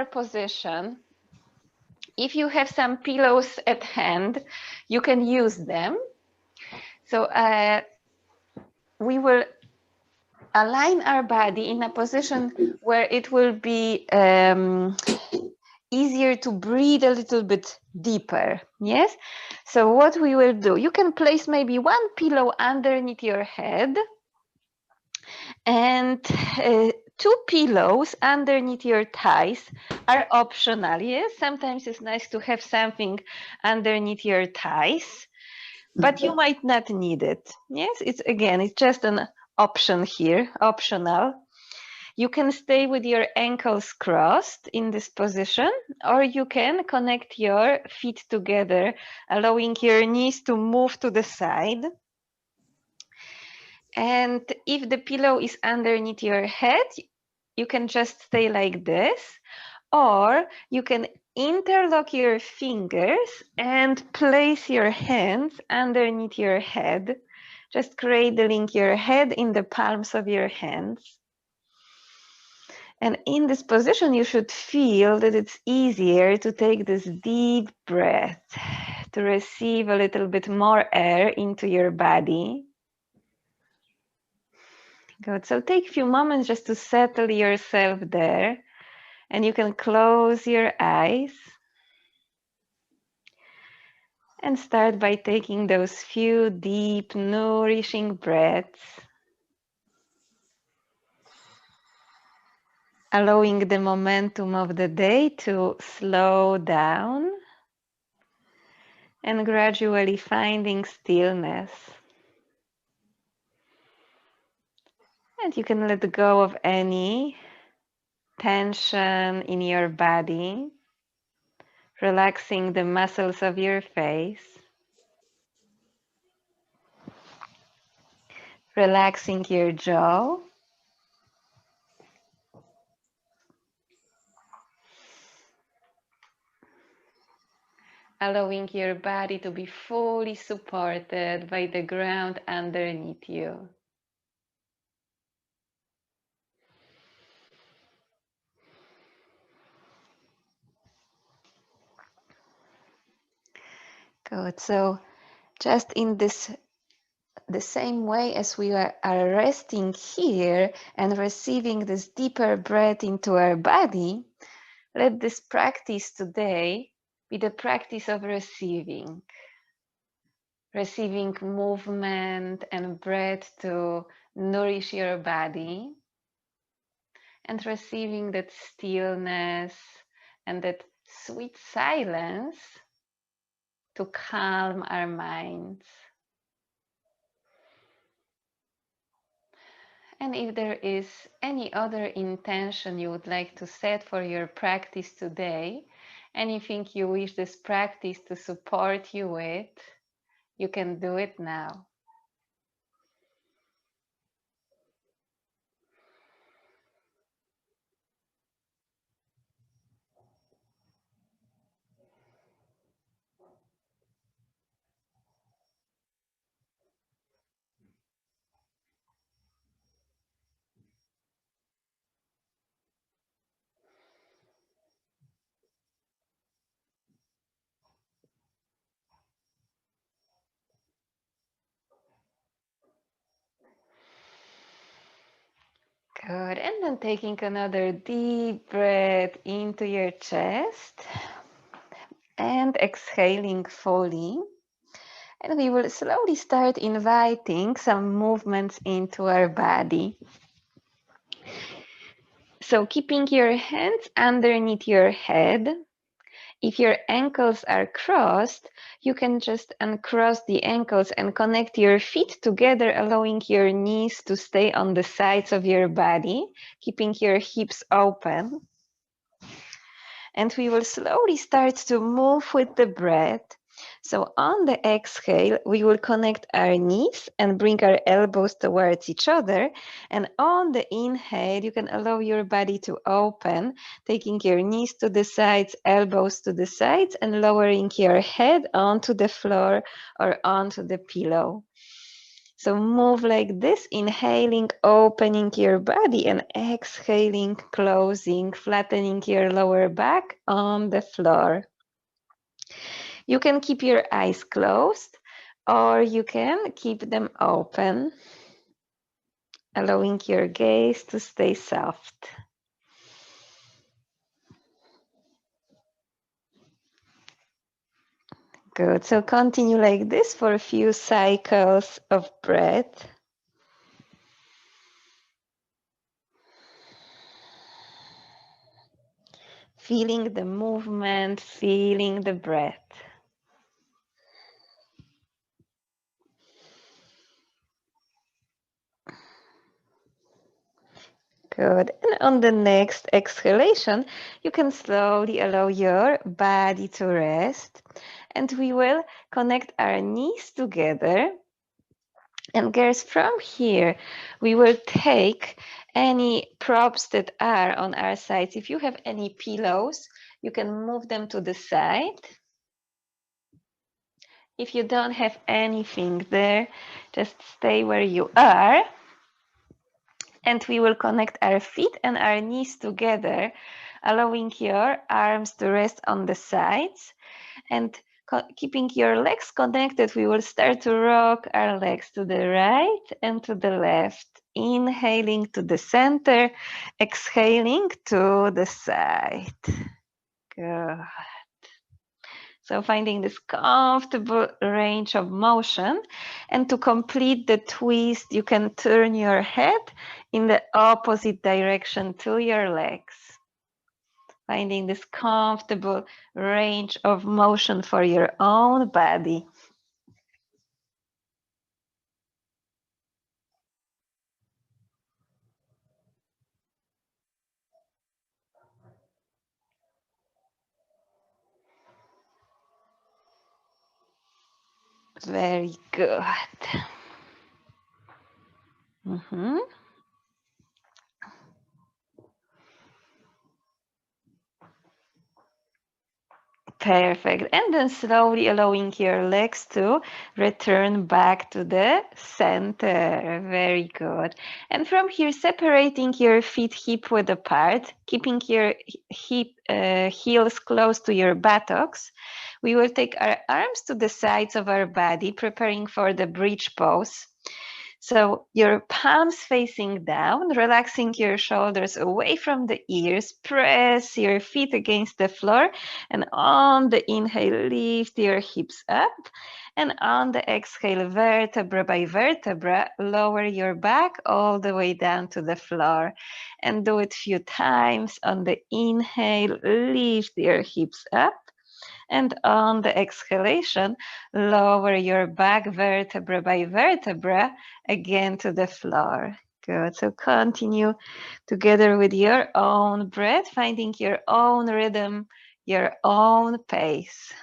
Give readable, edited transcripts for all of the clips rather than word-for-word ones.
position, if you have some pillows at hand, you can use them. So we will align our body in a position where it will be easier to breathe a little bit deeper. Yes. So what we will do, you can place maybe one pillow underneath your head and two pillows underneath your thighs are optional. Yes, sometimes it's nice to have something underneath your thighs, but you might not need it. Yes, it's just an option here, optional. You can stay with your ankles crossed in this position, or you can connect your feet together, allowing your knees to move to the side. And if the pillow is underneath your head, you can just stay like this, or you can interlock your fingers and place your hands underneath your head, just cradling your head in the palms of your hands. And in this position, you should feel that it's easier to take this deep breath, to receive a little bit more air into your body. Good. So take a few moments just to settle yourself there, and you can close your eyes and start by taking those few deep, nourishing breaths, allowing the momentum of the day to slow down and gradually finding stillness. And you can let go of any tension in your body, relaxing the muscles of your face, relaxing your jaw, allowing your body to be fully supported by the ground underneath you. Good. So just in the same way as we are resting here and receiving this deeper breath into our body, let this practice today be the practice of receiving. Receiving movement and breath to nourish your body, and receiving that stillness and that sweet silence to calm our minds. And if there is any other intention you would like to set for your practice today, anything you wish this practice to support you with, you can do it now. Good. And then taking another deep breath into your chest and exhaling fully. And we will slowly start inviting some movements into our body. So keeping your hands underneath your head. If your ankles are crossed, you can just uncross the ankles and connect your feet together, allowing your knees to stay on the sides of your body, keeping your hips open. And we will slowly start to move with the breath. So on the exhale, we will connect our knees and bring our elbows towards each other. And on the inhale, you can allow your body to open, taking your knees to the sides, elbows to the sides, and lowering your head onto the floor or onto the pillow. So move like this, inhaling, opening your body, and exhaling, closing, flattening your lower back on the floor. You can keep your eyes closed or you can keep them open, allowing your gaze to stay soft. Good. So continue like this for a few cycles of breath. Feeling the movement, feeling the breath. Good. And on the next exhalation, you can slowly allow your body to rest. And we will connect our knees together. And girls, from here, we will take any props that are on our sides. If you have any pillows, you can move them to the side. If you don't have anything there, just stay where you are. And we will connect our feet and our knees together, allowing your arms to rest on the sides. And keeping your legs connected, we will start to rock our legs to the right and to the left. Inhaling to the center, exhaling to the side. Good. So finding this comfortable range of motion. And to complete the twist, you can turn your head in the opposite direction to your legs. Finding this comfortable range of motion for your own body. Very good. Perfect. And then slowly allowing your legs to return back to the center. Very good. And from here, separating your feet hip-width apart, keeping your heels close to your buttocks, we will take our arms to the sides of our body, preparing for the bridge pose. So your palms facing down, relaxing your shoulders away from the ears, press your feet against the floor, and on the inhale, lift your hips up, and on the exhale, vertebra by vertebra, lower your back all the way down to the floor, and do it a few times. On the inhale, lift your hips up. And on the exhalation, lower your back vertebra by vertebra again to the floor. Good. So continue together with your own breath, finding your own rhythm, your own pace.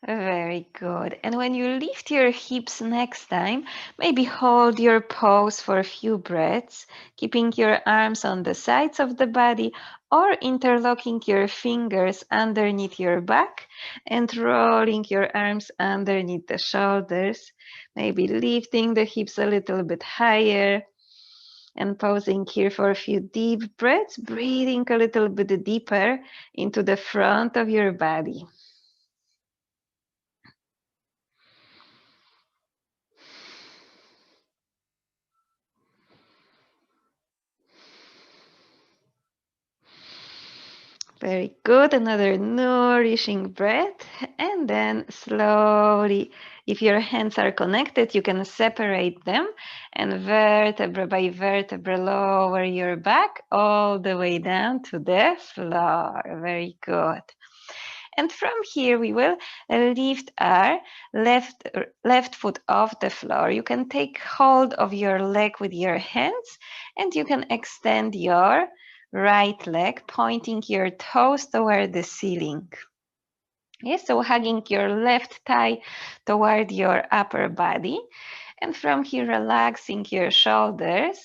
Very good. And when you lift your hips next time, maybe hold your pose for a few breaths, keeping your arms on the sides of the body or interlocking your fingers underneath your back and rolling your arms underneath the shoulders, maybe lifting the hips a little bit higher and pausing here for a few deep breaths, breathing a little bit deeper into the front of your body. Very good. Another nourishing breath. And then slowly, if your hands are connected, you can separate them and vertebra by vertebra, lower your back all the way down to the floor. Very good. And from here, we will lift our left foot off the floor. You can take hold of your leg with your hands and you can extend your right leg, pointing your toes toward the ceiling. Yes, so hugging your left thigh toward your upper body. And from here, relaxing your shoulders.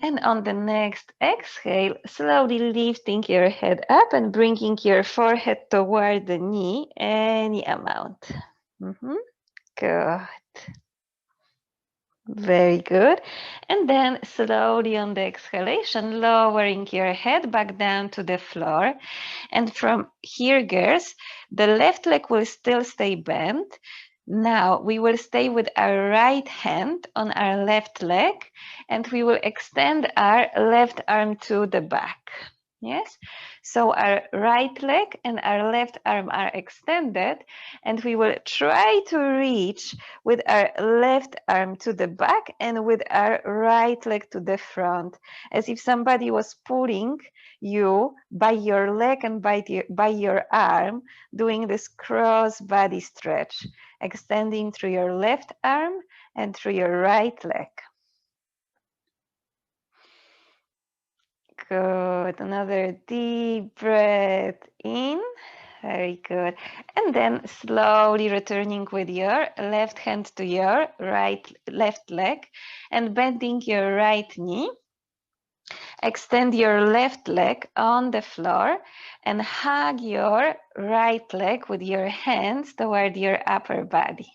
And on the next exhale, slowly lifting your head up and bringing your forehead toward the knee, any amount. Good. Very good. And then slowly on the exhalation, lowering your head back down to the floor. And from here, girls, the left leg will still stay bent. Now we will stay with our right hand on our left leg, and we will extend our left arm to the back. Yes, so our right leg and our left arm are extended, and we will try to reach with our left arm to the back and with our right leg to the front, as if somebody was pulling you by your leg and by your arm, doing this cross body stretch, extending through your left arm and through your right leg. Good. Another deep breath in. Very good. And then slowly returning with your left hand to your left leg and bending your right knee. Extend your left leg on the floor and hug your right leg with your hands toward your upper body.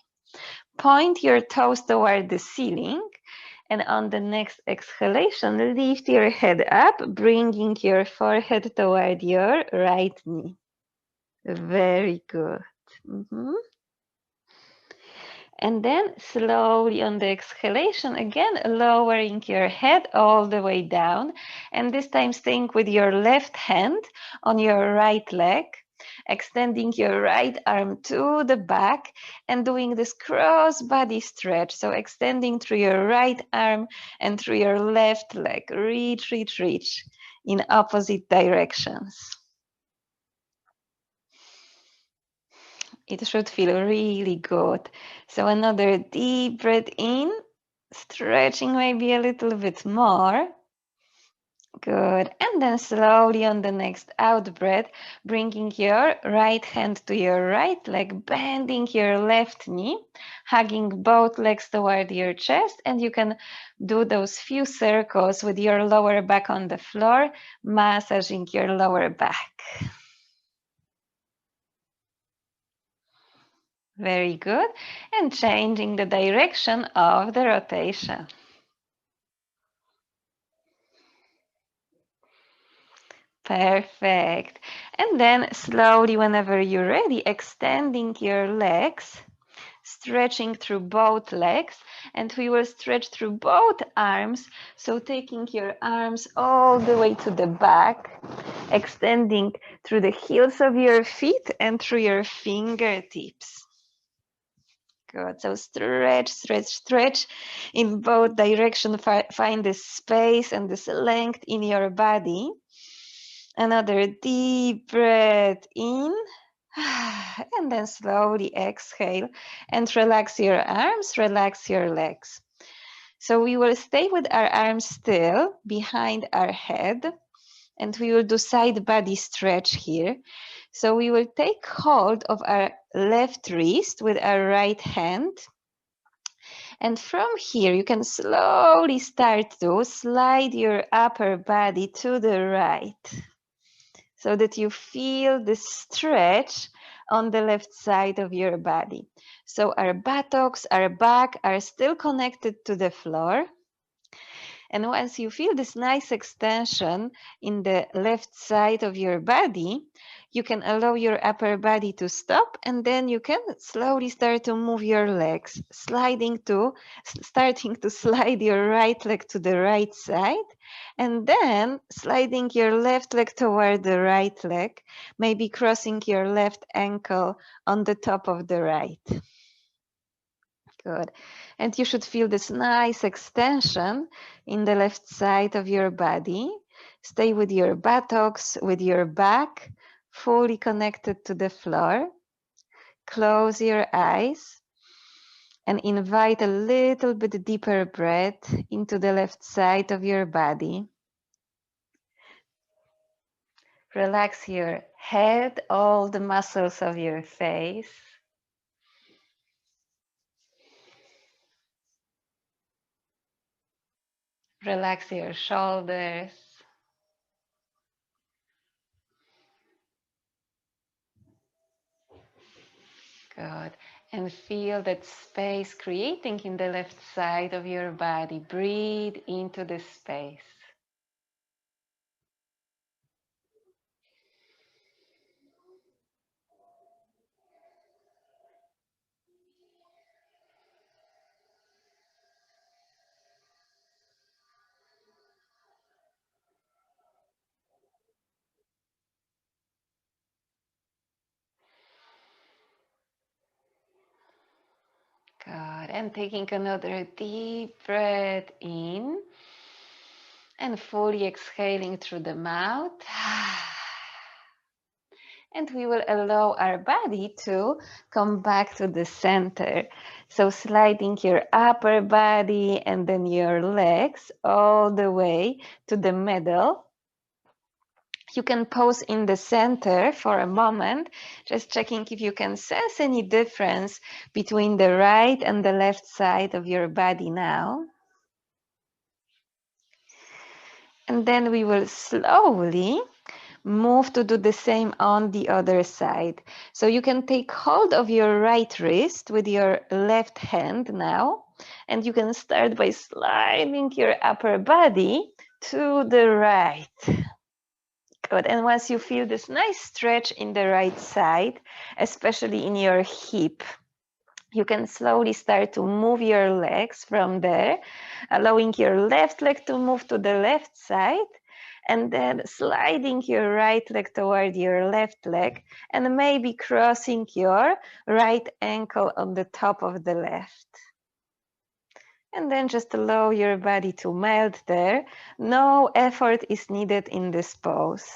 Point your toes toward the ceiling, and on the next exhalation, lift your head up, bringing your forehead toward your right knee. Very good. And then slowly on the exhalation, again, lowering your head all the way down. And this time staying with your left hand on your right leg, extending your right arm to the back and doing this cross body stretch. So extending through your right arm and through your left leg. Reach, reach, reach in opposite directions. It should feel really good. So another deep breath in, stretching maybe a little bit more. Good. And then slowly on the next out breath, bringing your right hand to your right leg, bending your left knee, hugging both legs toward your chest. And you can do those few circles with your lower back on the floor, massaging your lower back. Very good. And changing the direction of the rotation. Perfect. And then slowly, whenever you're ready, extending your legs, stretching through both legs, and we will stretch through both arms. So taking your arms all the way to the back, extending through the heels of your feet and through your fingertips. Good. So stretch, stretch, stretch in both directions. Find this space and this length in your body. Another deep breath in. And then slowly exhale and relax your arms, relax your legs. So we will stay with our arms still behind our head, and we will do side body stretch here. So we will take hold of our left wrist with our right hand. And from here, you can slowly start to slide your upper body to the right, so that you feel the stretch on the left side of your body. So our buttocks, our back are still connected to the floor. And once you feel this nice extension in the left side of your body, you can allow your upper body to stop, and then you can slowly start to move your legs, starting to slide your right leg to the right side, and then sliding your left leg toward the right leg, maybe crossing your left ankle on the top of the right. Good. And you should feel this nice extension in the left side of your body. Stay with your buttocks, with your back, fully connected to the floor. Close your eyes and invite a little bit deeper breath into the left side of your body. Relax your head, all the muscles of your face. Relax your shoulders. Good. And feel that space creating in the left side of your body. Breathe into this space. Good. And taking another deep breath in and fully exhaling through the mouth. And we will allow our body to come back to the center. So sliding your upper body and then your legs all the way to the middle. You can pause in the center for a moment, just checking if you can sense any difference between the right and the left side of your body now. And then we will slowly move to do the same on the other side. So you can take hold of your right wrist with your left hand now, and you can start by sliding your upper body to the right. Good. And once you feel this nice stretch in the right side, especially in your hip, you can slowly start to move your legs from there, allowing your left leg to move to the left side, and then sliding your right leg toward your left leg, and maybe crossing your right ankle on the top of the left. And then just allow your body to melt there. No effort is needed in this pose.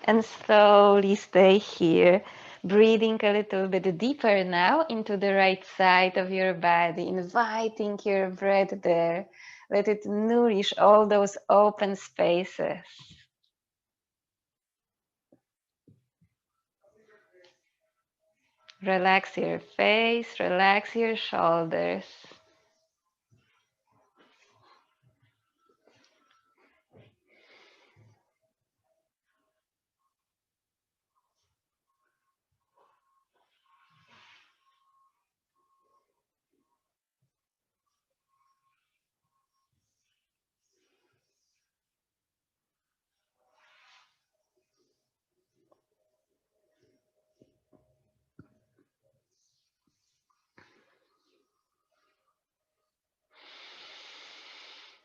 And slowly stay here, breathing a little bit deeper now into the right side of your body, inviting your breath there. Let it nourish all those open spaces. Relax your face, relax your shoulders.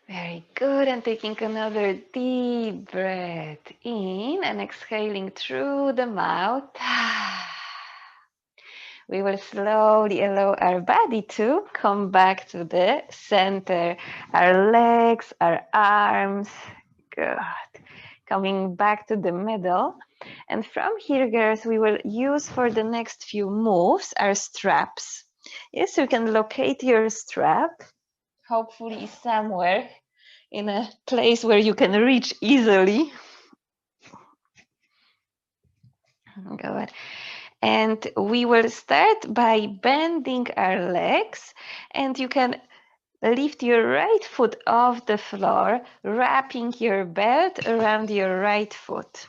Very good. And taking another deep breath in and exhaling through the mouth. We will slowly allow our body to come back to the center. Our legs, our arms, good. Coming back to the middle. And from here, girls, we will use for the next few moves our straps. Yes, you can locate your strap, hopefully somewhere in a place where you can reach easily. Good. And we will start by bending our legs, and you can lift your right foot off the floor, wrapping your belt around your right foot.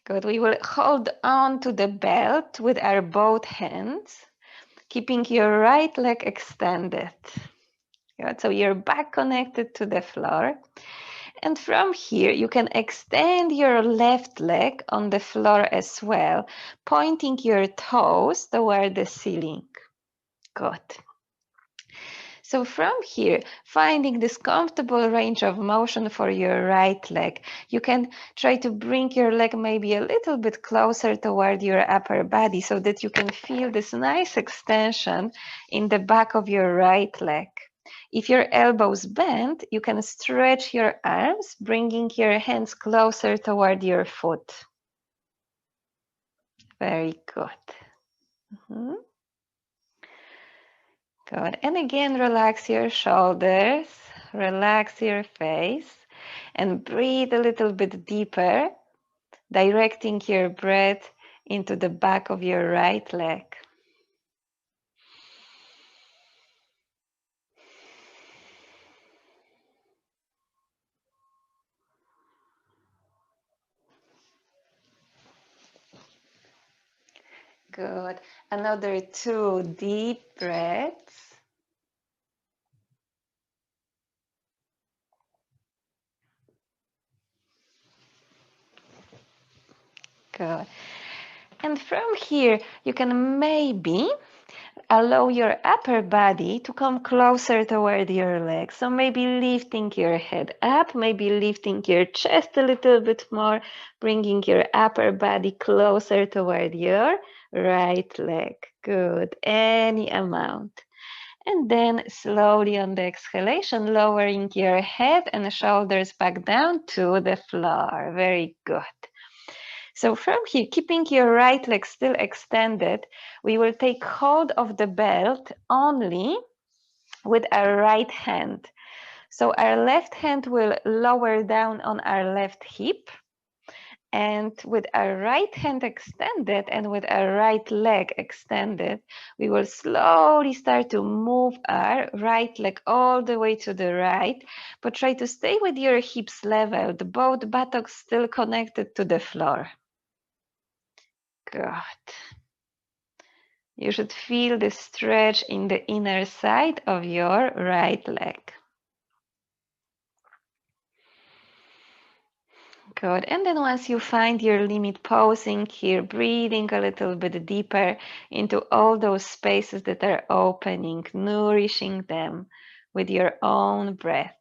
Good. We will hold on to the belt with our both hands, keeping your right leg extended. Good. So you're back connected to the floor. And from here, you can extend your left leg on the floor as well, pointing your toes toward the ceiling. Good. So from here, finding this comfortable range of motion for your right leg, you can try to bring your leg maybe a little bit closer toward your upper body so that you can feel this nice extension in the back of your right leg. If your elbows bend, you can stretch your arms, bringing your hands closer toward your foot. Very good. Good. And again, relax your shoulders. Relax your face and breathe a little bit deeper, directing your breath into the back of your right leg. Good. Another 2 deep breaths. Good. And from here, you can maybe allow your upper body to come closer toward your legs. So maybe lifting your head up, maybe lifting your chest a little bit more, bringing your upper body closer toward your right leg. Good. Any amount. And then slowly on the exhalation, lowering your head and shoulders back down to the floor. Very good. So from here, keeping your right leg still extended, we will take hold of the belt only with our right hand. So our left hand will lower down on our left hip, and with our right hand extended and with our right leg extended, we will slowly start to move our right leg all the way to the right, but try to stay with your hips level, the both buttocks still connected to the floor. Good. You should feel the stretch in the inner side of your right leg. Good. And then once you find your limit, pausing here, breathing a little bit deeper into all those spaces that are opening, nourishing them with your own breath.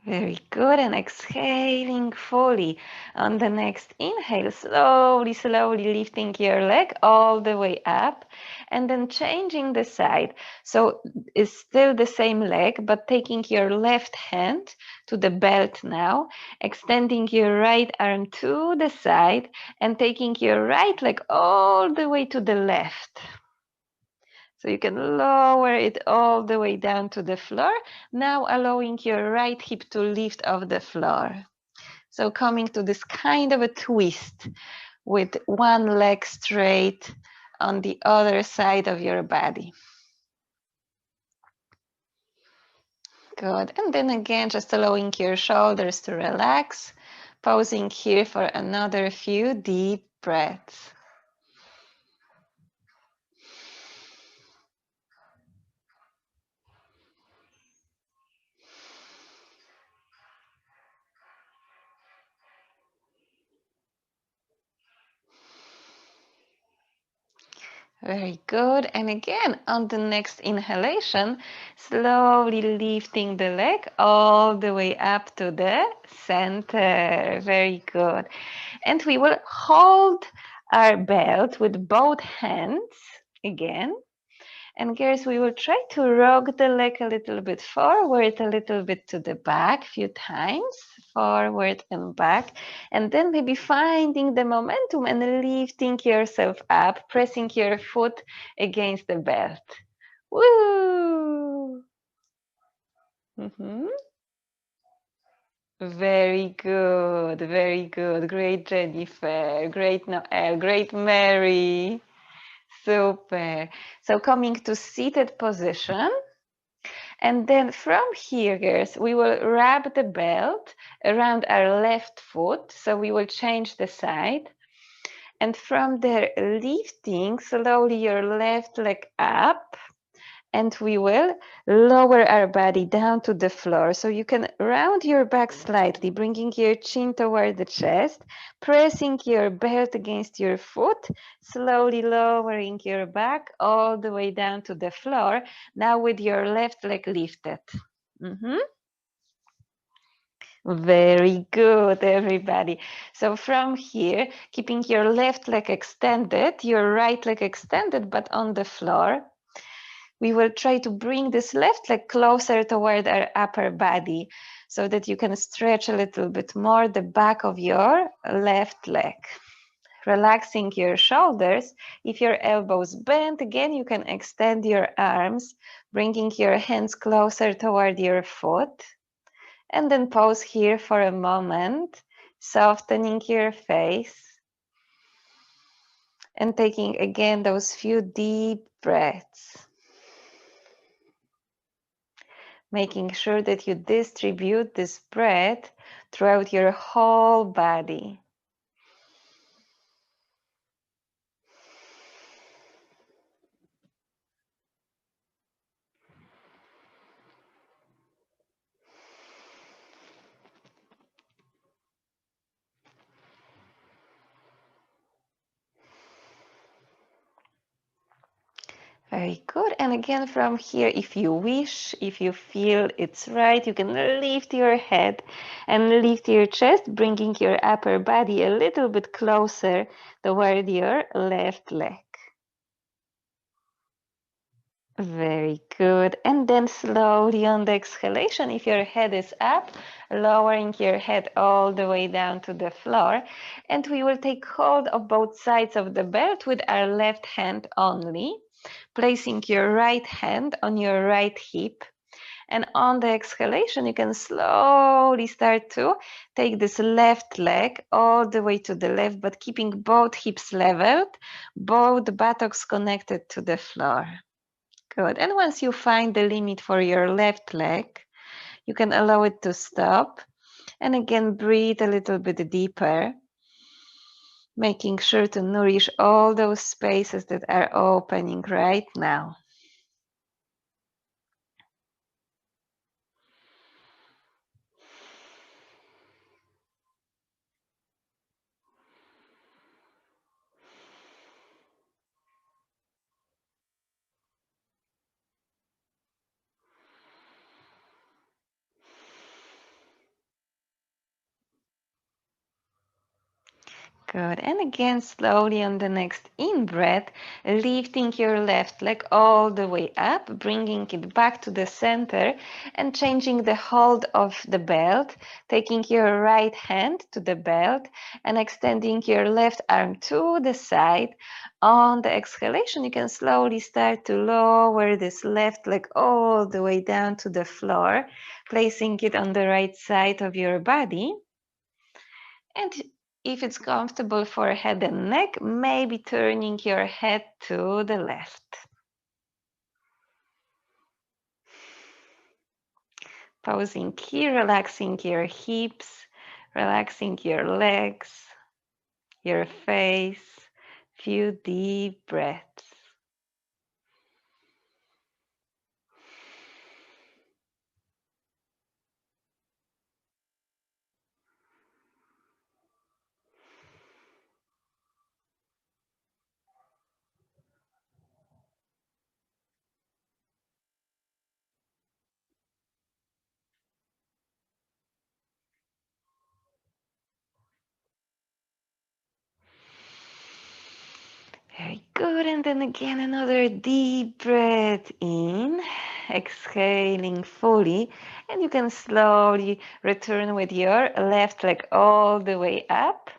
Very good. And exhaling fully. On the next inhale, slowly, slowly lifting your leg all the way up and then changing the side. So it's still the same leg, but taking your left hand to the belt now, extending your right arm to the side and taking your right leg all the way to the left. So you can lower it all the way down to the floor. Now allowing your right hip to lift off the floor. So coming to this kind of a twist with one leg straight on the other side of your body. Good. And then again, just allowing your shoulders to relax. Pausing here for another few deep breaths. Very good. And again, on the next inhalation, slowly lifting the leg all the way up to the center. Very good. And we will hold our belt with both hands again. And girls, we will try to rock the leg a little bit forward, a little bit to the back, a few times, forward and back. And then maybe finding the momentum and lifting yourself up, pressing your foot against the belt. Woo! Very good, very good. Great, Jennifer. Great, Noel. Great, Mary. Super. So coming to seated position. And then from here, girls, we will wrap the belt around our left foot. So we will change the side. And from there, lifting slowly your left leg up. And we will lower our body down to the floor. So you can round your back slightly, bringing your chin toward the chest, pressing your belt against your foot, slowly lowering your back all the way down to the floor. Now with your left leg lifted. Very good, everybody. So from here, keeping your left leg extended, your right leg extended, but on the floor. We will try to bring this left leg closer toward our upper body so that you can stretch a little bit more the back of your left leg. Relaxing your shoulders. If your elbows bend, again, you can extend your arms, bringing your hands closer toward your foot. And then pause here for a moment, softening your face. And taking again those few deep breaths. Making sure that you distribute this breath throughout your whole body. Very good. And again from here, if you wish, if you feel it's right, you can lift your head and lift your chest, bringing your upper body a little bit closer toward your left leg. Very good. And then slowly on the exhalation, if your head is up, lowering your head all the way down to the floor. And we will take hold of both sides of the belt with our left hand only, placing your right hand on your right hip. And on the exhalation, you can slowly start to take this left leg all the way to the left, but keeping both hips leveled, both buttocks connected to the floor. Good. And once you find the limit for your left leg, you can allow it to stop. And again, breathe a little bit deeper, making sure to nourish all those spaces that are opening right now. Good. And again, slowly on the next in-breath, lifting your left leg all the way up, bringing it back to the center and changing the hold of the belt, taking your right hand to the belt and extending your left arm to the side. On the exhalation, you can slowly start to lower this left leg all the way down to the floor, placing it on the right side of your body. And if it's comfortable for head and neck, maybe turning your head to the left. Pausing here, relaxing your hips, relaxing your legs, your face. Few deep breaths. Very good. And then again, another deep breath in, exhaling fully. And you can slowly return with your left leg all the way up.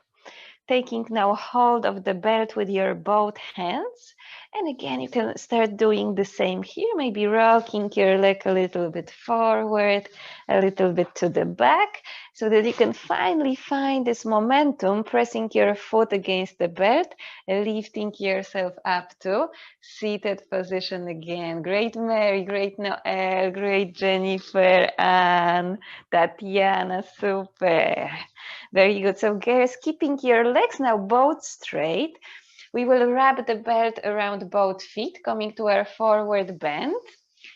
Taking now hold of the belt with your both hands. And again, you can start doing the same here, maybe rocking your leg a little bit forward, a little bit to the back, so that you can finally find this momentum, pressing your foot against the belt, lifting yourself up to seated position again. Great Mary, great Noelle, great Jennifer, Anne, Tatiana, super. Very good. So girls, keeping your legs now both straight. We will wrap the belt around both feet, coming to our forward bend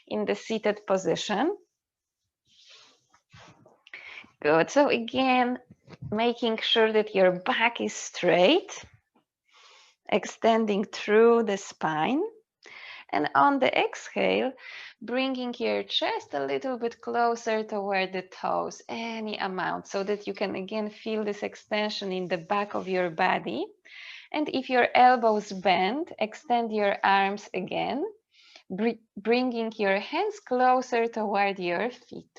in the seated position. Good. So again, making sure that your back is straight, extending through the spine. And on the exhale, bringing your chest a little bit closer toward the toes, any amount, so that you can again feel this extension in the back of your body. And if your elbows bend, extend your arms again, bringing your hands closer toward your feet.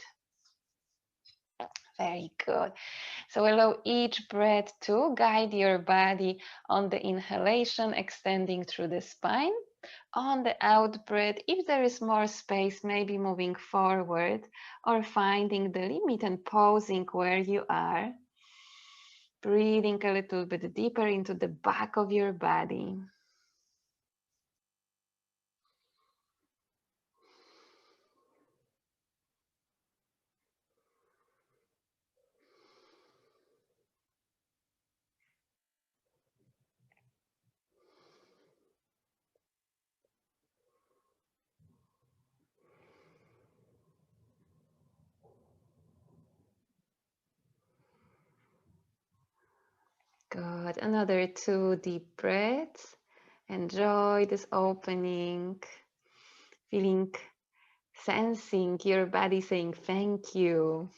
Very good. So allow each breath to guide your body on the inhalation, extending through the spine. On the out breath, if there is more space, maybe moving forward or finding the limit and pausing where you are. Breathing a little bit deeper into the back of your body. Good. Another 2 deep breaths. Enjoy this opening, feeling, sensing your body saying thank you.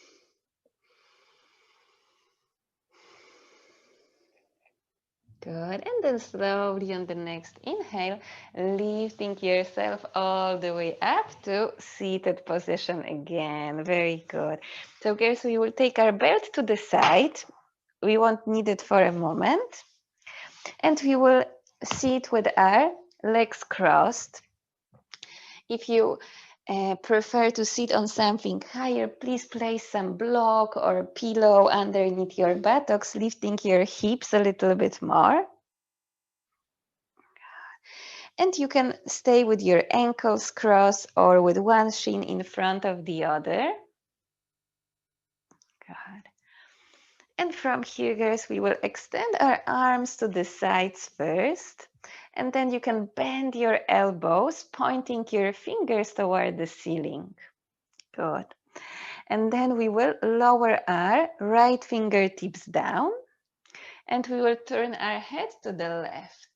Good. And then slowly on the next inhale, lifting yourself all the way up to seated position again. Very good. So girls, we will take our belt to the side. We won't need it for a moment. And we will sit with our legs crossed. If you prefer to sit on something higher, please place some block or pillow underneath your buttocks, lifting your hips a little bit more. And you can stay with your ankles crossed or with one shin in front of the other. Good. And from here, guys, we will extend our arms to the sides first. And then you can bend your elbows, pointing your fingers toward the ceiling. Good. And then we will lower our right fingertips down. And we will turn our head to the left.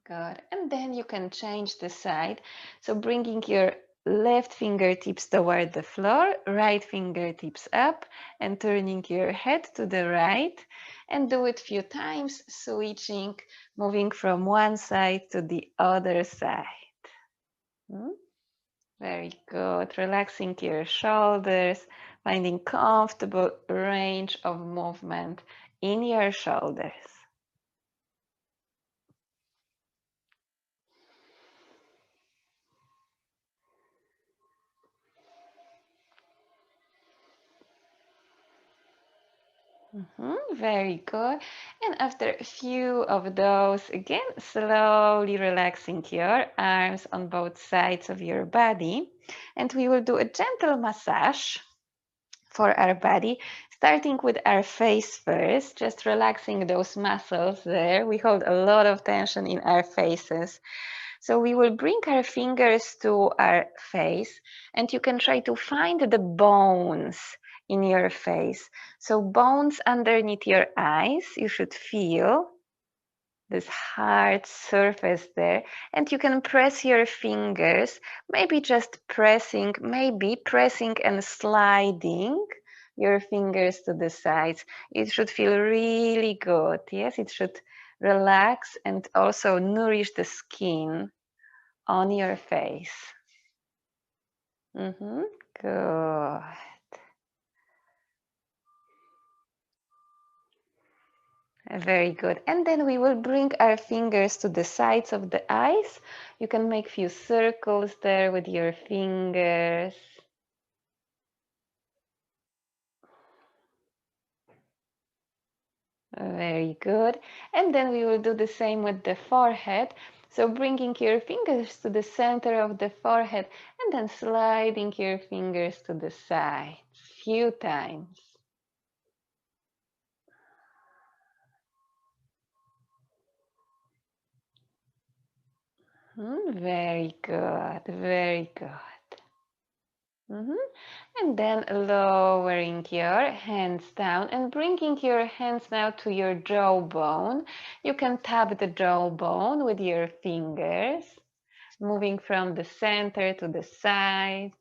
Good. And then you can change the side. So bringing your left fingertips toward the floor, right fingertips up, and turning your head to the right. And do it a few times, switching, moving from one side to the other side. Very good. Relaxing your shoulders, finding comfortable range of movement in your shoulders. Very good. And after a few of those, again, slowly relaxing your arms on both sides of your body. And we will do a gentle massage for our body, starting with our face first, just relaxing those muscles there. We hold a lot of tension in our faces. So we will bring our fingers to our face, and you can try to find the bones in your face. So bones underneath your eyes, you should feel this hard surface there, and you can press your fingers, maybe pressing and sliding your fingers to the sides. It should feel really good. Yes, it should relax and also nourish the skin on your face. Good. Very good. And then we will bring our fingers to the sides of the eyes. You can make a few circles there with your fingers. Very good. And then we will do the same with the forehead. So bringing your fingers to the center of the forehead and then sliding your fingers to the sides a few times. Very good, very good. And then lowering your hands down and bringing your hands now to your jawbone. You can tap the jawbone with your fingers, moving from the center to the sides.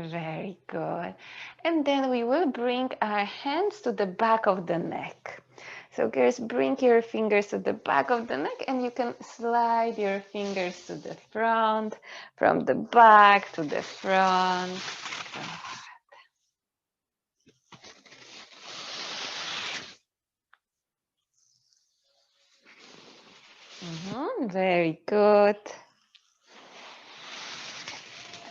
Very good. And then we will bring our hands to the back of the neck. So girls, bring your fingers to the back of the neck and you can slide your fingers to the front, from the back to the front. Very good.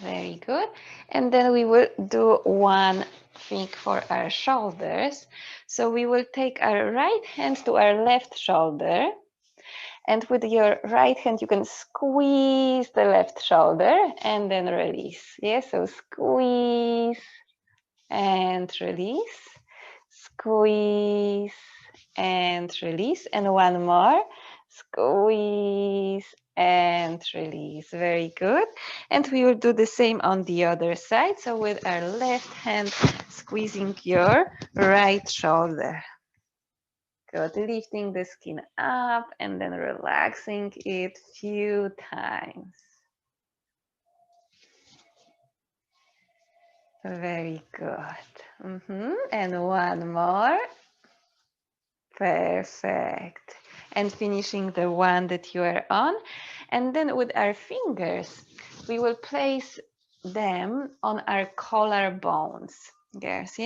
Very good. And then we will do one thing for our shoulders. So we will take our right hand to our left shoulder. And with your right hand, you can squeeze the left shoulder and then release. Yes, so squeeze and release. Squeeze and release. And one more. Squeeze and release. Very good. And we will do the same on the other side. So with our left hand, squeezing your right shoulder. Good. Lifting the skin up and then relaxing it few times. Very good. And one more. Perfect. And finishing the one that you are on. And then with our fingers, we will place them on our collarbones. Yes.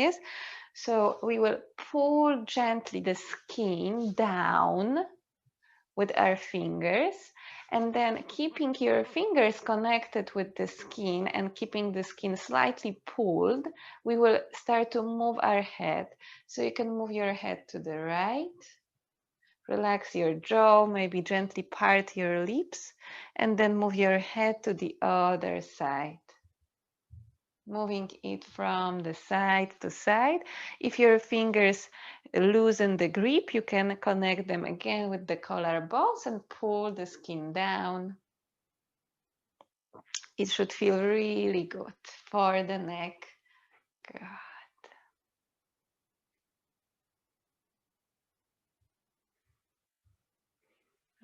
So we will pull gently the skin down with our fingers, and then keeping your fingers connected with the skin and keeping the skin slightly pulled, we will start to move our head. So you can move your head to the right, relax your jaw, maybe gently part your lips, and then move your head to the other side. Moving it from the side to side. If your fingers loosen the grip, you can connect them again with the collarbones and pull the skin down. It should feel really good for the neck. Good.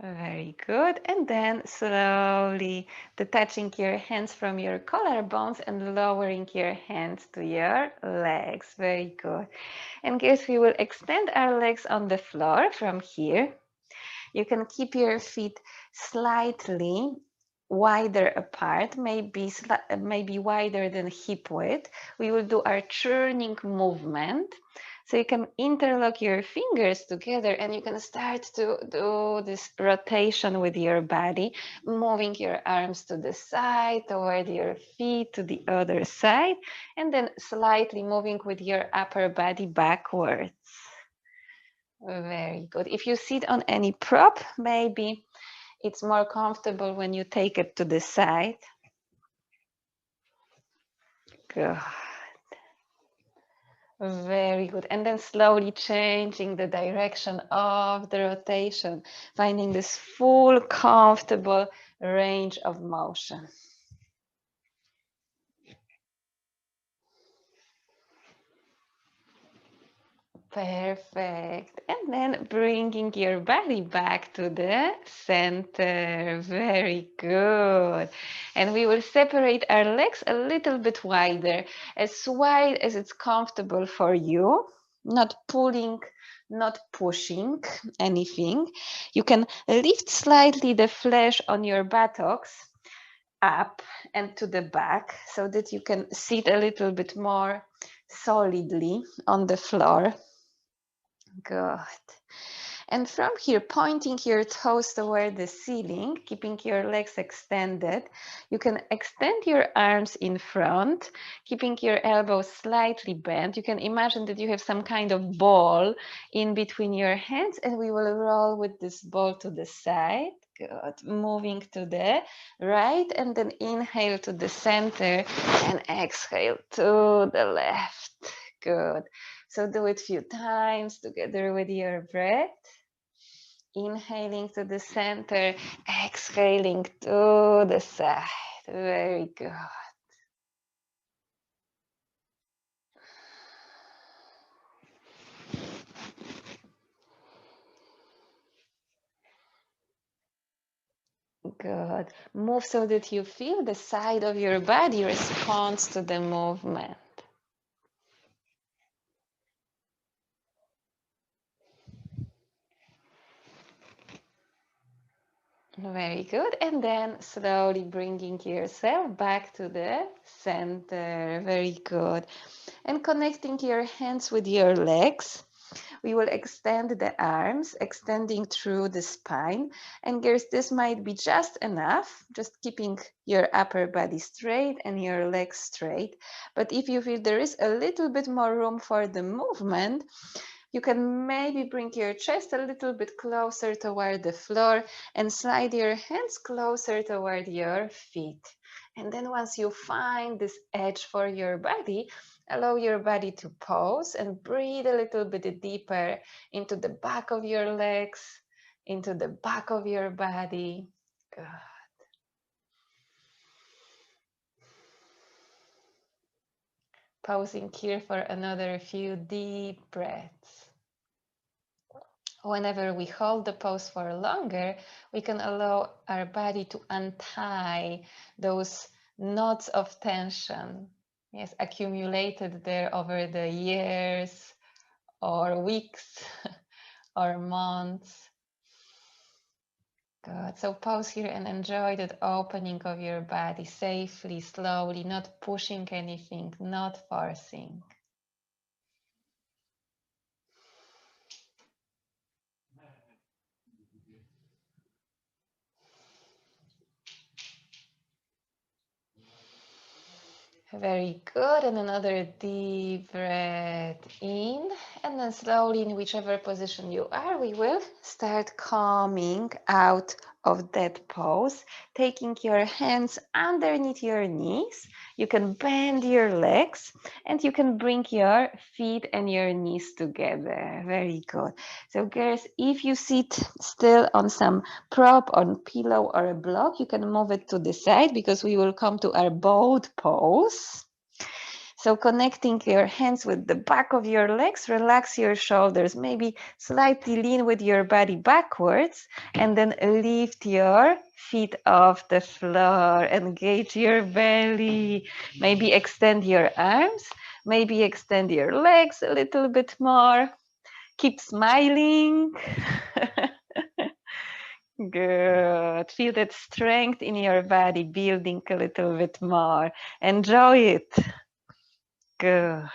Very good. And then slowly detaching your hands from your collarbones and lowering your hands to your legs. Very good. And guys, we will extend our legs on the floor from here. You can keep your feet slightly wider apart, maybe wider than hip width. We will do our churning movement. So you can interlock your fingers together and you can start to do this rotation with your body, moving your arms to the side, toward your feet, to the other side, and then slightly moving with your upper body backwards. Very good. If you sit on any prop, maybe it's more comfortable when you take it to the side. Good. Very good. And then slowly changing the direction of the rotation, finding this full comfortable range of motion. Perfect. And then bringing your body back to the center. Very good. And we will separate our legs a little bit wider, as wide as it's comfortable for you. Not pulling, not pushing anything. You can lift slightly the flesh on your buttocks up and to the back so that you can sit a little bit more solidly on the floor. Good. And from here, pointing your toes toward the ceiling, keeping your legs extended, you can extend your arms in front, keeping your elbows slightly bent. You can imagine that you have some kind of ball in between your hands, and we will roll with this ball to the side. Good. Moving to the right, and then inhale to the center and exhale to the left. Good. So do it a few times together with your breath. Inhaling to the center, exhaling to the side. Very good. Good. Move so that you feel the side of your body responds to the movement. Very good. And then slowly bringing yourself back to the center. Very good. And connecting your hands with your legs. We will extend the arms, extending through the spine. And girls, this might be just enough, just keeping your upper body straight and your legs straight. But if you feel there is a little bit more room for the movement, you can maybe bring your chest a little bit closer toward the floor and slide your hands closer toward your feet. And then once you find this edge for your body, allow your body to pause and breathe a little bit deeper into the back of your legs, into the back of your body. Good. Pausing here for another few deep breaths. Whenever we hold the pose for longer, we can allow our body to untie those knots of tension, yes, accumulated there over the years or weeks or months. Good. So pause here and enjoy that opening of your body safely, slowly, not pushing anything, not forcing. Very good. And another deep breath in. And then slowly, in whichever position you are, we will start coming out of that pose, taking your hands underneath your knees. You can bend your legs and you can bring your feet and your knees together. Very good. So girls, if you sit still on some prop, on pillow or a block, you can move it to the side because we will come to our boat pose. So connecting your hands with the back of your legs, relax your shoulders, maybe slightly lean with your body backwards, and then lift your feet off the floor, engage your belly, maybe extend your arms, maybe extend your legs a little bit more. Keep smiling. Good. Feel that strength in your body building a little bit more. Enjoy it. Good.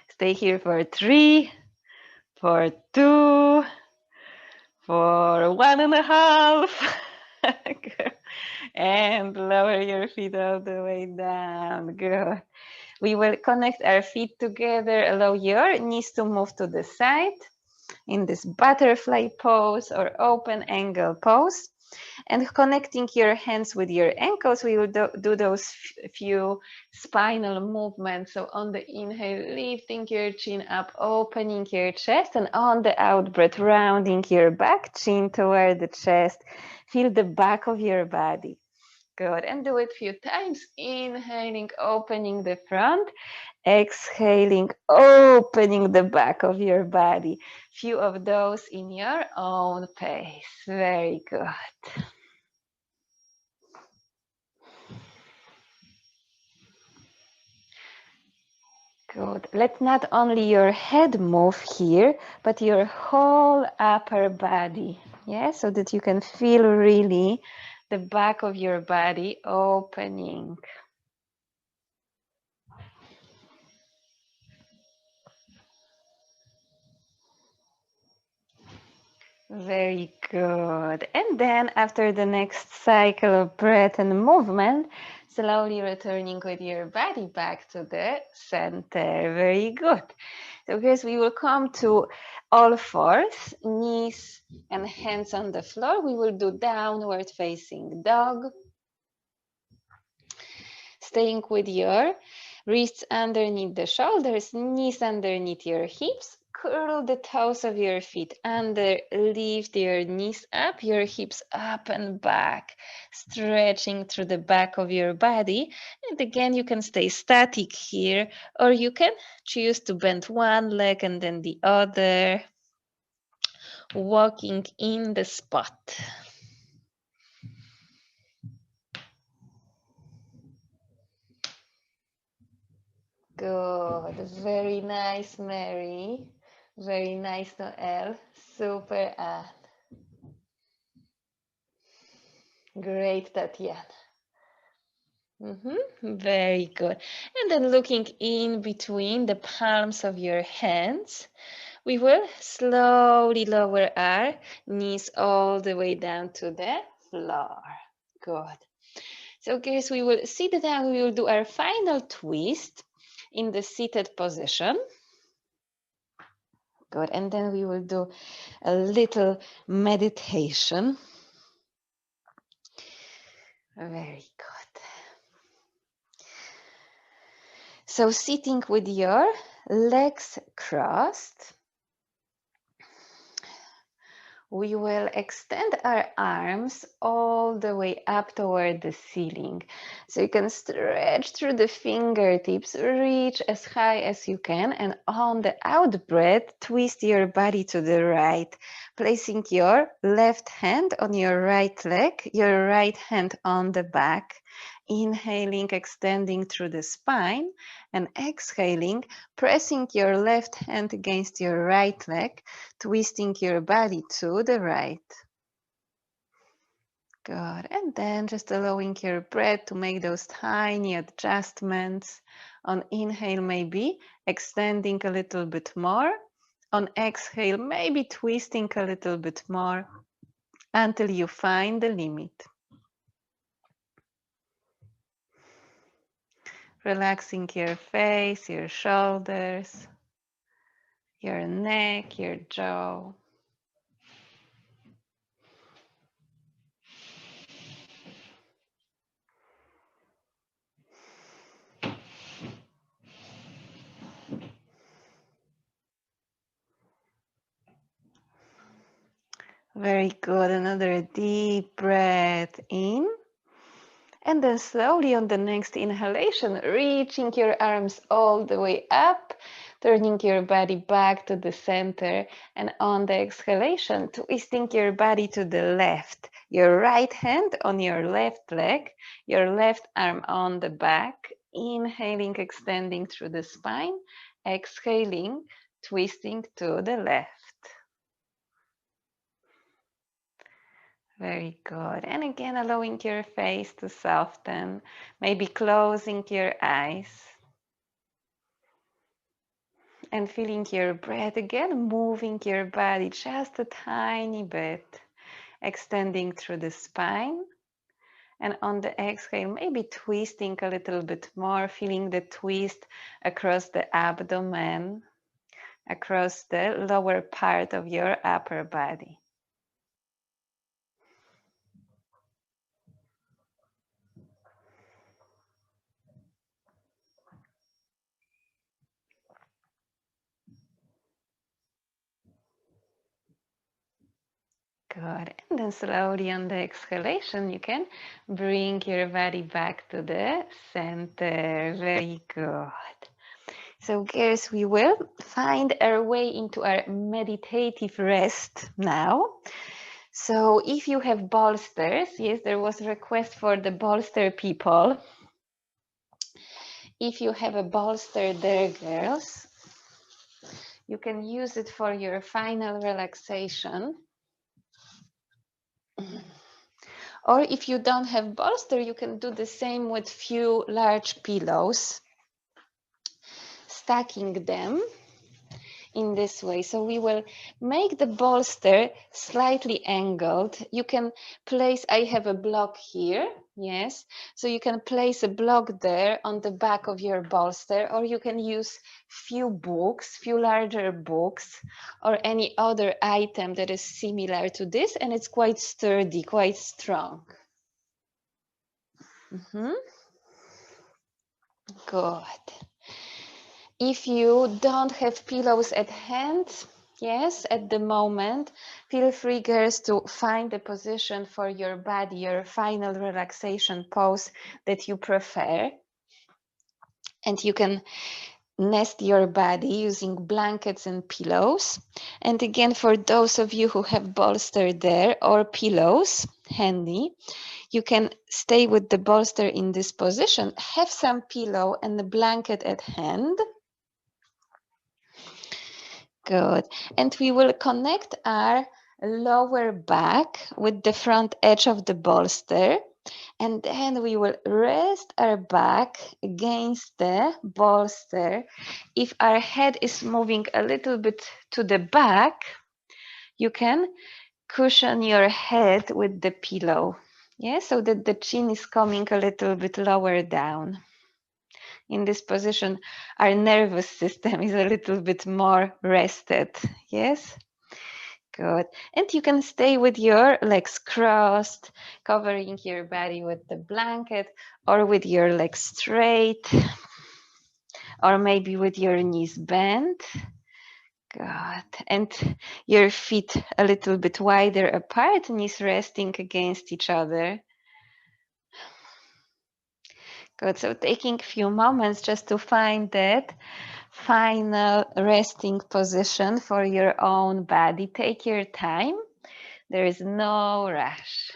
Stay here for 3, for 2, for 1.5. And lower your feet all the way down. Good. We will connect our feet together. Allow your knees to move to the side in this butterfly pose or open angle pose. And connecting your hands with your ankles, we will do those few spinal movements. So on the inhale, lifting your chin up, opening your chest, and on the out breath, rounding your back, chin toward the chest. Feel the back of your body. Good. And do it a few times. Inhaling, opening the front. Exhaling, opening the back of your body. Few of those in your own pace. Very good. Good. Let not only your head move here, but your whole upper body. Yeah, so that you can feel really the back of your body opening. Very good. And then after the next cycle of breath and movement, slowly returning with your body back to the center. Very good. So guys, we will come to all fours, knees and hands on the floor. We will do downward facing dog. Staying with your wrists underneath the shoulders, knees underneath your hips. Curl the toes of your feet under, lift your knees up, your hips up and back, stretching through the back of your body. And again, you can stay static here, or you can choose to bend one leg and then the other, walking in the spot. Good. Very nice, Mary. Very nice, Noel. Super, Anne. Great, Tatiana. Very good. And then looking in between the palms of your hands, we will slowly lower our knees all the way down to the floor. Good. So guys, we will sit down. We will do our final twist in the seated position. Good. And then we will do a little meditation. Very good. So sitting with your legs crossed, we will extend our arms all the way up toward the ceiling. So you can stretch through the fingertips, reach as high as you can, and on the out breath, twist your body to the right, placing your left hand on your right leg, your right hand on the back. Inhaling, extending through the spine, and exhaling, pressing your left hand against your right leg, twisting your body to the right. Good. And then just allowing your breath to make those tiny adjustments. On inhale, maybe extending a little bit more. On exhale, maybe twisting a little bit more until you find the limit. Relaxing your face, your shoulders, your neck, your jaw. Very good. Another deep breath in. And then slowly on the next inhalation, reaching your arms all the way up, turning your body back to the center. And on the exhalation, twisting your body to the left. Your right hand on your left leg, your left arm on the back. Inhaling, extending through the spine. Exhaling, twisting to the left. Very good. And again, allowing your face to soften, maybe closing your eyes. And feeling your breath again, moving your body just a tiny bit, extending through the spine. And on the exhale, maybe twisting a little bit more, feeling the twist across the abdomen, across the lower part of your upper body. Good. And then slowly on the exhalation, you can bring your body back to the center. Very good. So, girls, we will find our way into our meditative rest now. So, if you have bolsters, yes, there was a request for the bolster people. If you have a bolster there, girls, you can use it for your final relaxation. Or if you don't have bolster, you can do the same with few large pillows, stacking them in this way. So we will make the bolster slightly angled. You can place, I have a block here, yes. So you can place a block there on the back of your bolster, or you can use few books, few larger books, or any other item that is similar to this, and it's quite sturdy, quite strong. Good. If you don't have pillows at hand, yes, at the moment, feel free, girls, to find a position for your body, your final relaxation pose that you prefer. And you can nest your body using blankets and pillows. And again, for those of you who have bolster there or pillows handy, You can stay with the bolster in this position. Have some pillow and a blanket at hand. Good. And we will connect our lower back with the front edge of the bolster. And then we will rest our back against the bolster. If our head is moving a little bit to the back, you can cushion your head with the pillow. Yeah, so that the chin is coming a little bit lower down. In this position, our nervous system is a little bit more rested. Yes? Good. And you can stay with your legs crossed, covering your body with the blanket, or with your legs straight, or maybe with your knees bent. Good. And your feet a little bit wider apart, knees resting against each other. Good. So taking a few moments just to find that final resting position for your own body. Take your time. There is no rush.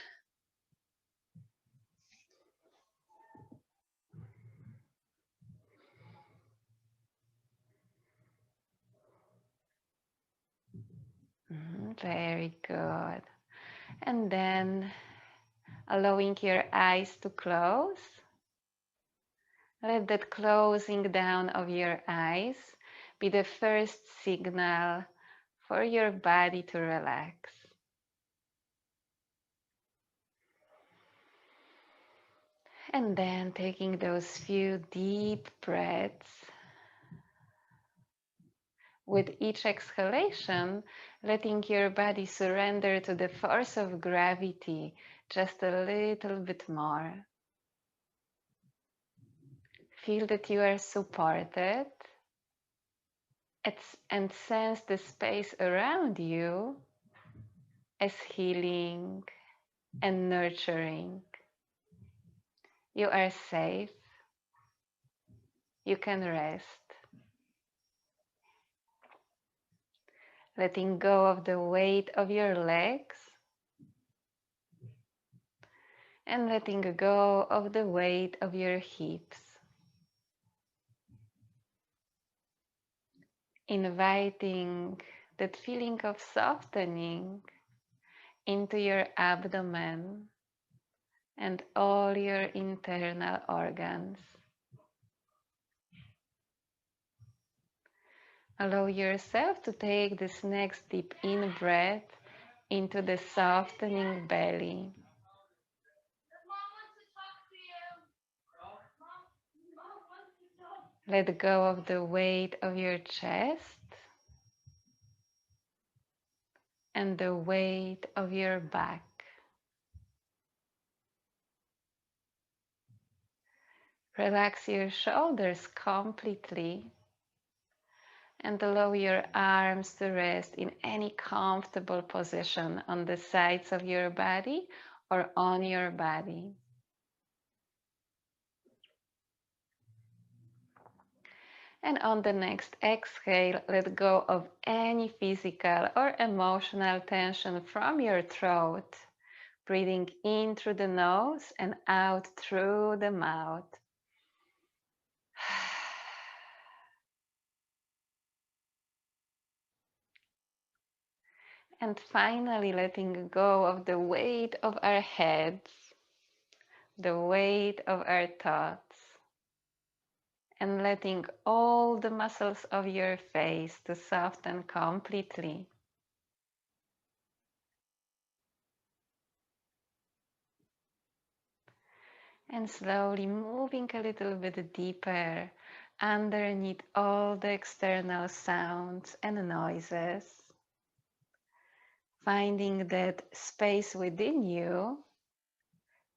Very good. And then allowing your eyes to close. Let that closing down of your eyes be the first signal for your body to relax. And then taking those few deep breaths. With each exhalation, letting your body surrender to the force of gravity just a little bit more. Feel that you are supported and sense the space around you as healing and nurturing. You are safe. You can rest. Letting go of the weight of your legs and letting go of the weight of your hips. Inviting that feeling of softening into your abdomen and all your internal organs. Allow yourself to take this next deep in breath into the softening belly. Let go of the weight of your chest and the weight of your back. Relax your shoulders completely and allow your arms to rest in any comfortable position on the sides of your body or on your body. And on the next exhale, let go of any physical or emotional tension from your throat, breathing in through the nose and out through the mouth. And finally, letting go of the weight of our heads, the weight of our thoughts, and letting all the muscles of your face to soften completely. And slowly moving a little bit deeper underneath all the external sounds and noises, finding that space within you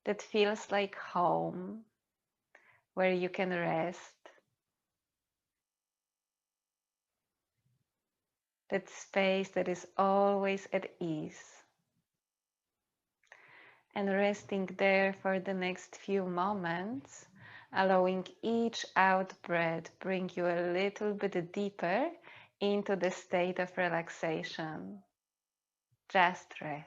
that feels like home, where you can rest, that space that is always at ease. And resting there for the next few moments, allowing each out breath bring you a little bit deeper into the state of relaxation. Just rest.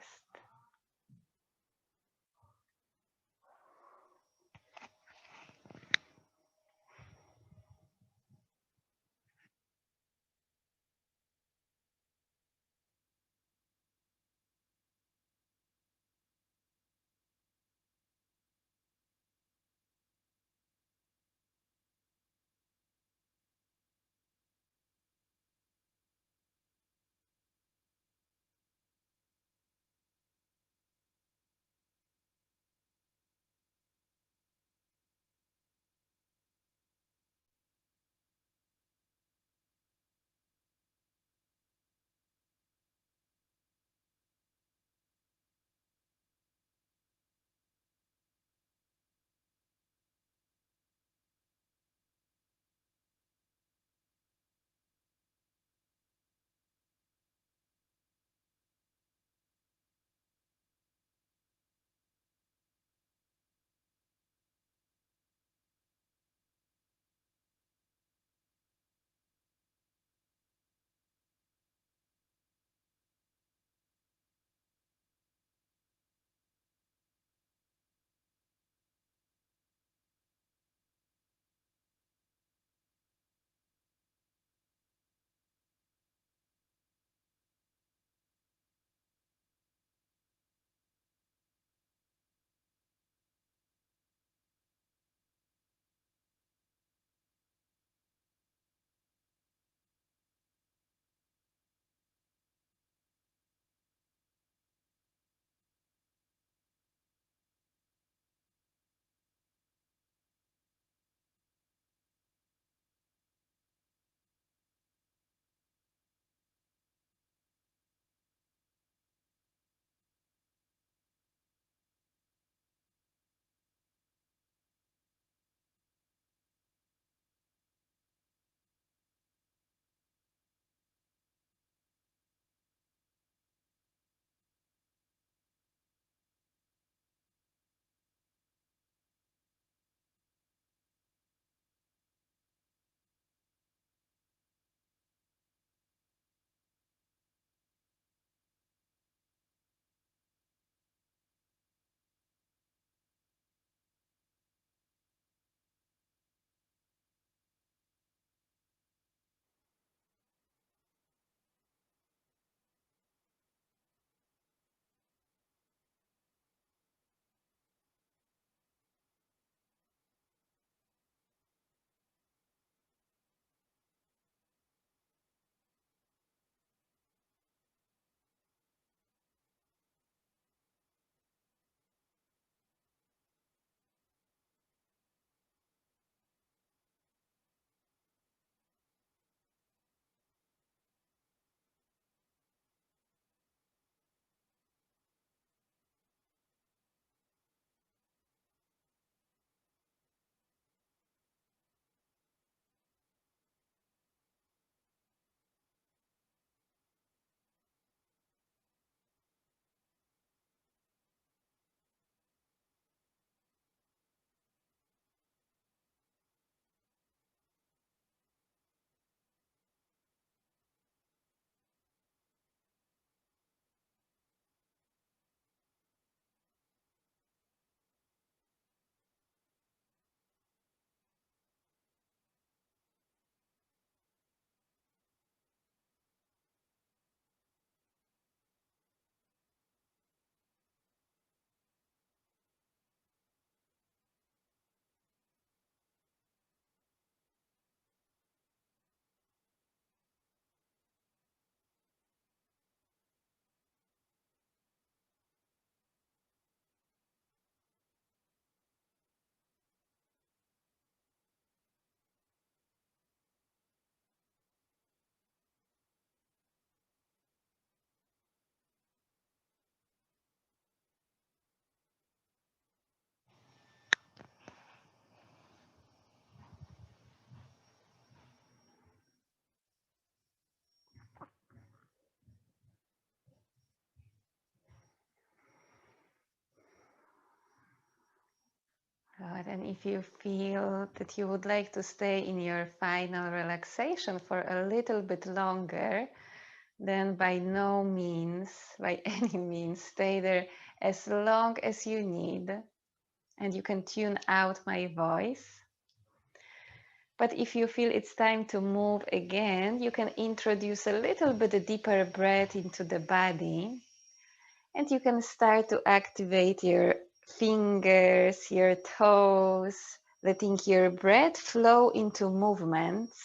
Good. And if you feel that you would like to stay in your final relaxation for a little bit longer, then by no means, by any means, stay there as long as you need. And you can tune out my voice. But if you feel it's time to move again, you can introduce a little bit deeper breath into the body. And you can start to activate your fingers, your toes, letting your breath flow into movements.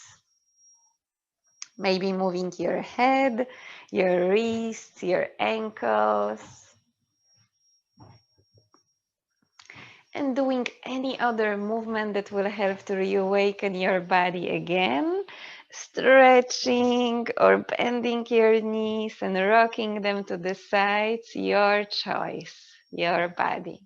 Maybe moving your head, your wrists, your ankles. And doing any other movement that will help to reawaken your body again. Stretching or bending your knees and rocking them to the sides, your choice, your body.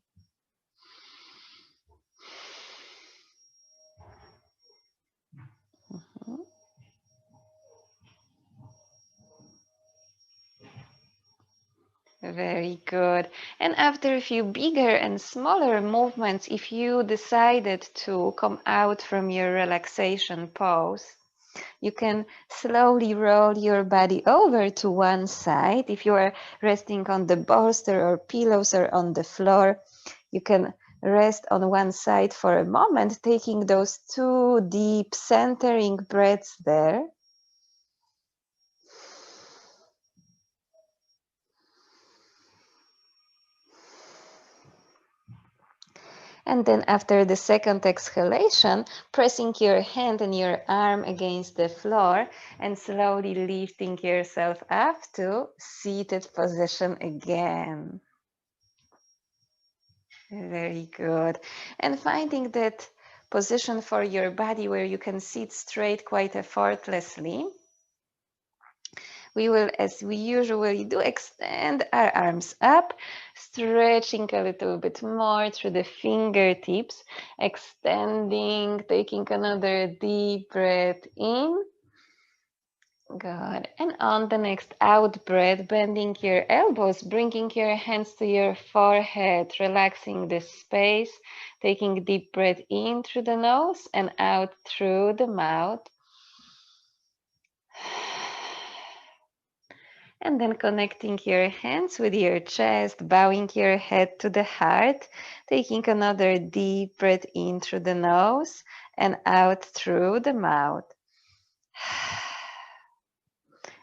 Very good. And after a few bigger and smaller movements, if you decided to come out from your relaxation pose, you can slowly roll your body over to one side. If you are resting on the bolster or pillows or on the floor, you can rest on one side for a moment, taking those 2 deep centering breaths there. And then after the second exhalation, pressing your hand and your arm against the floor and slowly lifting yourself up to seated position again. Very good. And finding that position for your body where you can sit straight quite effortlessly, we will, as we usually do, extend our arms up, stretching a little bit more through the fingertips, extending, taking another deep breath in. Good. And on the next out breath, bending your elbows, bringing your hands to your forehead, relaxing the space, taking deep breath in through the nose and out through the mouth. And then connecting your hands with your chest, bowing your head to the heart, taking another deep breath in through the nose and out through the mouth.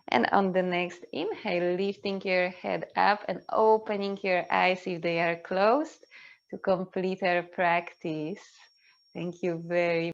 And on the next inhale, lifting your head up and opening your eyes if they are closed to complete our practice. Thank you very